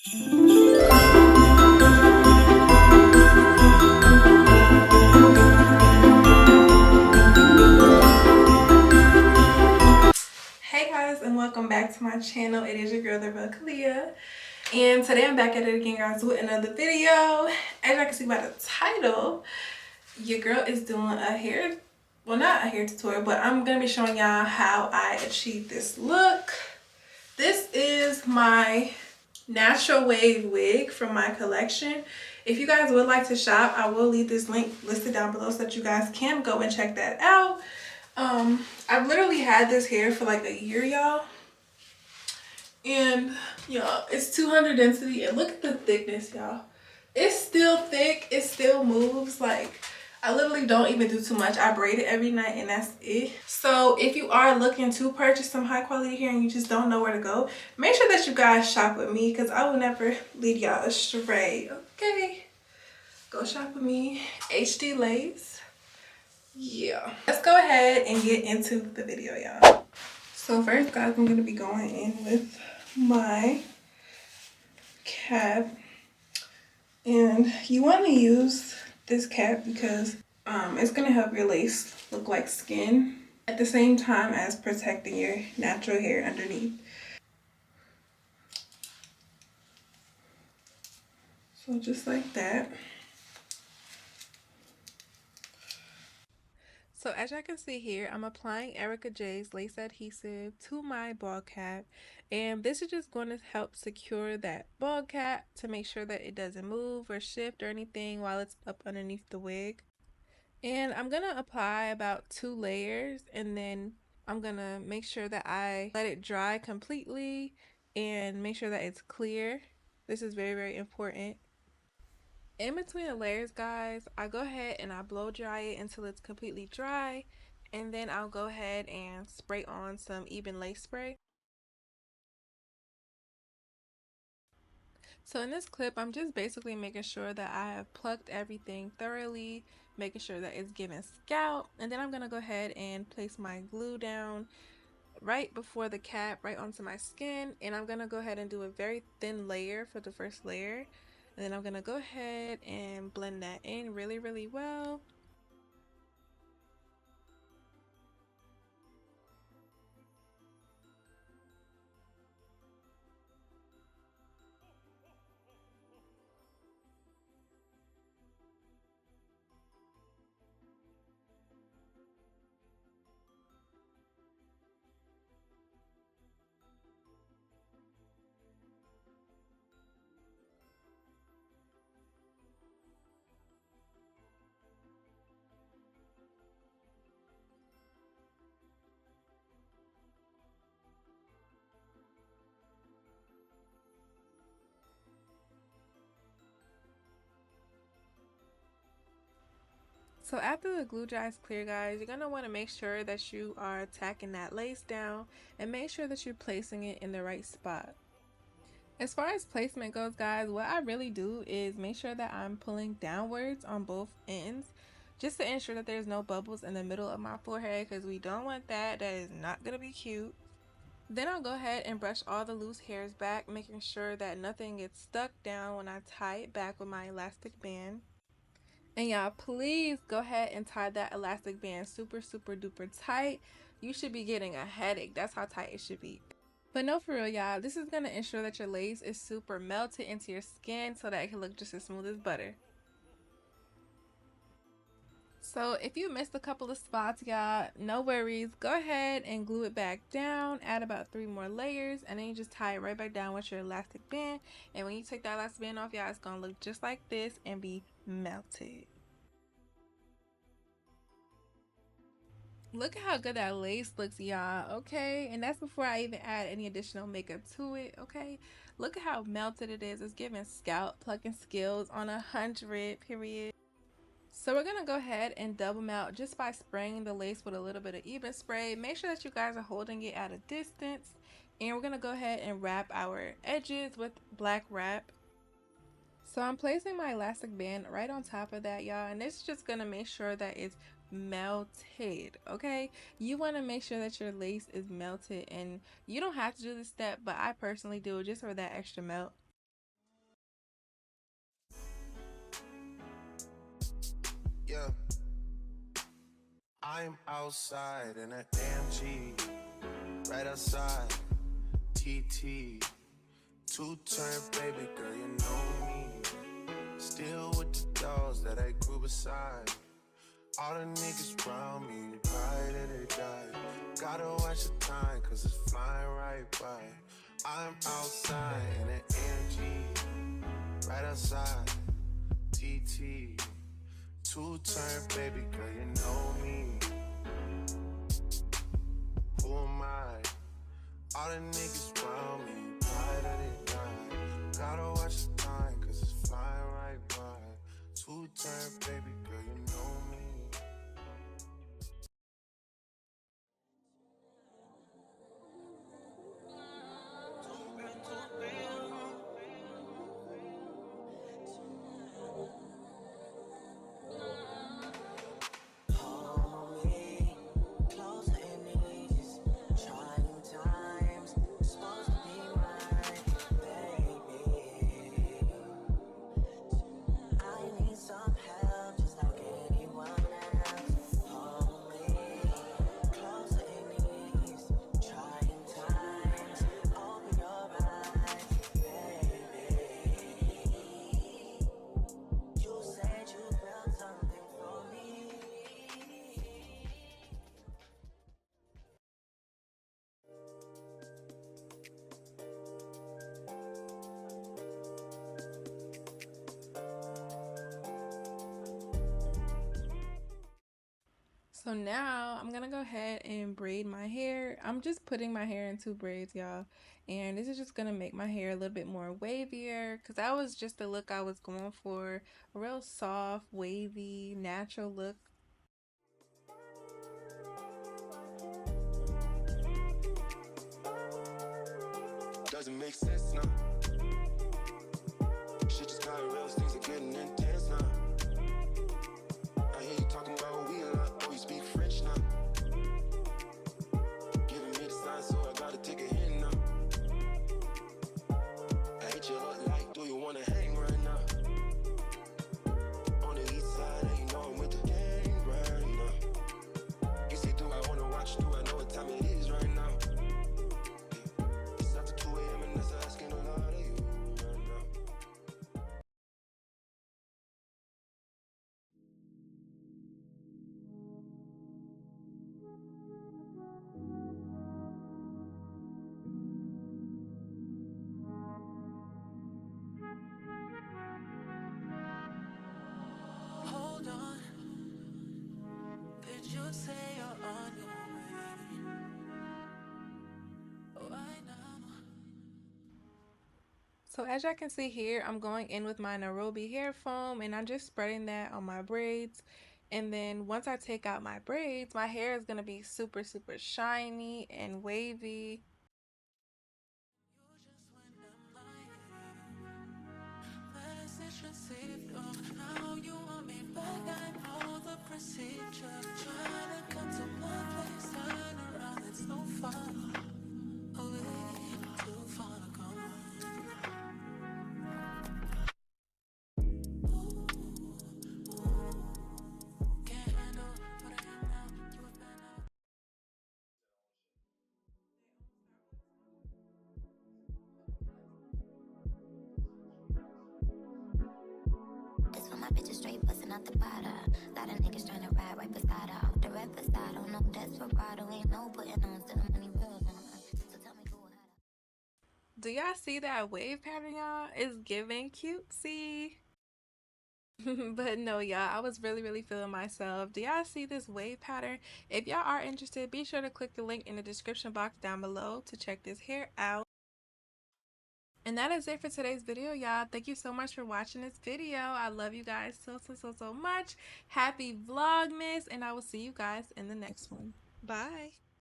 Hey guys, and welcome back to my channel. It is your girl, the real Kalia, and today I'm back at it again, guys, with another video. As you can see by the title, your girl is doing a hair, well, not a hair tutorial, but I'm gonna be showing y'all how I achieved this look. This is my natural wave wig from my collection. If you guys would like to shop, I will leave this link listed down below so that you guys can go and check that out. I've literally had this hair for like a year, y'all, and y'all, it's 200 density, and look at the thickness, y'all. It's still thick, it still moves. Like, I literally don't even do too much. I braid it every night and that's it. So if you are looking to purchase some high quality hair and you just don't know where to go, make sure that you guys shop with me, because I will never lead y'all astray. Okay, go shop with me. HD Lace. Yeah, let's go ahead and get into the video, y'all. So first, guys, I'm gonna be going in with my cap, and you want to use this cap because it's gonna help your lace look like skin at the same time as protecting your natural hair underneath. So just like that. So as y'all can see here, I'm applying Erica J's lace adhesive to my ball cap, and this is just going to help secure that ball cap to make sure that it doesn't move or shift or anything while it's up underneath the wig. And I'm going to apply about 2 layers, and then I'm going to make sure that I let it dry completely and make sure that it's clear. This is very, very important. In between the layers, guys, I go ahead and I blow dry it until it's completely dry, and then I'll go ahead and spray on some even lace spray. So in this clip, I'm just basically making sure that I have plucked everything thoroughly, making sure that it's giving scalp, and then I'm going to go ahead and place my glue down right before the cap, right onto my skin, and I'm going to go ahead and do a very thin layer for the first layer. And then I'm going to go ahead and blend that in really, really well. So after the glue dries clear, guys, you're going to want to make sure that you are tacking that lace down and make sure that you're placing it in the right spot. As far as placement goes, guys, what I really do is make sure that I'm pulling downwards on both ends just to ensure that there's no bubbles in the middle of my forehead, because we don't want that. That is not going to be cute. Then I'll go ahead and brush all the loose hairs back, making sure that nothing gets stuck down when I tie it back with my elastic band. And y'all, please go ahead and tie that elastic band super, super duper tight. You should be getting a headache. That's how tight it should be. But no, for real, y'all, this is going to ensure that your lace is super melted into your skin so that it can look just as smooth as butter. So if you missed a couple of spots, y'all, no worries. Go ahead and glue it back down, add about 3 more layers, and then you just tie it right back down with your elastic band. And when you take that elastic band off, y'all, it's going to look just like this and be melted. Look at how good that lace looks, y'all, okay? And that's before I even add any additional makeup to it, okay? Look at how melted it is. It's giving scalp plucking skills on 100, period. So we're going to go ahead and double melt just by spraying the lace with a little bit of even spray. Make sure that you guys are holding it at a distance. And we're going to go ahead and wrap our edges with black wrap. So I'm placing my elastic band right on top of that, y'all, and this is just going to make sure that it's melted, okay? You want to make sure that your lace is melted, and you don't have to do this step, but I personally do it just for that extra melt. Yeah. I'm outside in an AMG, right outside, TT. Two-turn baby girl, you know me. Still with the dolls that I grew beside. All the niggas around me, ride or they die. Gotta watch the time, cause it's flying right by. I'm outside in an AMG, right outside, TT. Two-turn baby girl, you know me. Who am I? All the niggas around me, ride or they die. Gotta watch the time, cause it's flying right by. Two-turn baby girl, you know me. So now I'm gonna go ahead and braid my hair. I'm just putting my hair in 2 braids, y'all, and this is just gonna make my hair a little bit more wavier, because that was just the look I was going for, a real soft, wavy, natural look. Doesn't make sense now. Shit just got real, things are getting intense now. I hear you talking about we a lot, oh, you speak French now. Giving me the sign, so I gotta take a hint now. I hate your look like, do you wanna hang right now? On the east side, and you know I'm with the gang right now. You say, do I wanna watch, do I know what time it is right now? It's after 2 a.m. and that's asking a lot of you right now. Hold on, did you say you're on your way? Why now? So as y'all can see here, I'm going in with my Nairobi hair foam, and I'm just spreading that on my braids. And then once I take out my braids, my hair is gonna be super shiny and wavy. Message received, now you want me back, I know the procedure. Trying to come to my place, turn around, it's no fun. Away, too far to come. Can't handle what I am now, you have been out. This for my bitches straight bustin' out the bottle. Lot of niggas tryna ride right beside her. Off the red beside her, no desperado. Ain't no putting on, still the money real. So tell me who had her. Do y'all see that wave pattern, y'all? It's giving cutesy. But no, y'all, I was really feeling myself. Do y'all see this wave pattern? If y'all are interested, be sure to click the link in the description box down below to check this hair out. And that is it for today's video, y'all. Thank you so much for watching this video. I love you guys so much. Happy Vlogmas, and I will see you guys in the next one. Bye.